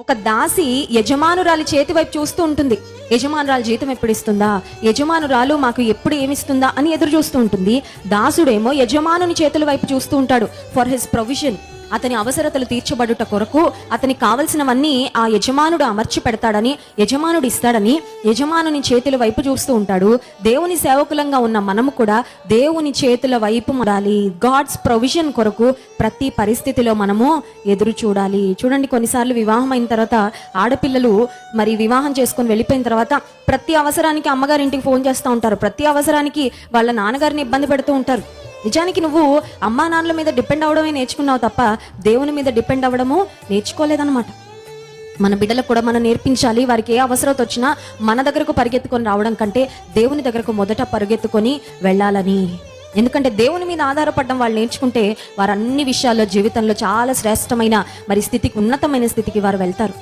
ఒక దాసి యజమానురాలి చేతి వైపు చూస్తూ ఉంటుంది. యజమానురాలు జీతం ఎప్పుడు ఇస్తుందా, యజమానురాలు మాకు ఎప్పుడు ఏమిస్తుందా అని ఎదురు చూస్తూ ఉంటుంది. దాసుడేమో యజమానుని చేతుల వైపు చూస్తూ ఉంటాడు ఫర్ హిస్ ప్రొవిజన్. అతని అవసరతలు తీర్చబడుట కొరకు అతనికి కావలసినవన్నీ ఆ యజమానుడు అమర్చి పెడతాడని, యజమానుడు ఇస్తాడని యజమానుని చేతుల వైపు చూస్తూ ఉంటాడు. దేవుని సేవకులంగా ఉన్న మనము కూడా దేవుని చేతుల వైపు ఉండాలి. గాడ్స్ ప్రొవిజన్ కొరకు ప్రతి పరిస్థితిలో మనము ఎదురు చూడాలి. చూడండి, కొన్నిసార్లు వివాహం అయిన తర్వాత ఆడపిల్లలు మరి వివాహం చేసుకొని వెళ్ళిపోయిన తర్వాత ప్రతి అవసరానికి అమ్మగారింటికి ఫోన్ చేస్తూ ఉంటారు. ప్రతి అవసరానికి వాళ్ళ నాన్నగారిని ఇబ్బంది పెడుతూ ఉంటారు. నిజానికి నువ్వు అమ్మా నాన్నల మీద డిపెండ్ అవ్వడమే నేర్చుకున్నావు తప్ప దేవుని మీద డిపెండ్ అవ్వడము నేర్చుకోలేదన్నమాట. మన బిడ్డలకు కూడా మనం నేర్పించాలి. వారికి ఏ అవసరం వచ్చినా మన దగ్గరకు పరిగెత్తుకొని రావడం కంటే దేవుని దగ్గరకు మొదట పరిగెత్తుకొని వెళ్ళాలని. ఎందుకంటే దేవుని మీద ఆధారపడడం వాళ్ళు నేర్చుకుంటే వారు అన్ని విషయాల్లో జీవితంలో చాలా శ్రేష్టమైన మరి స్థితికి, ఉన్నతమైన స్థితికి వారు వెళ్తారు.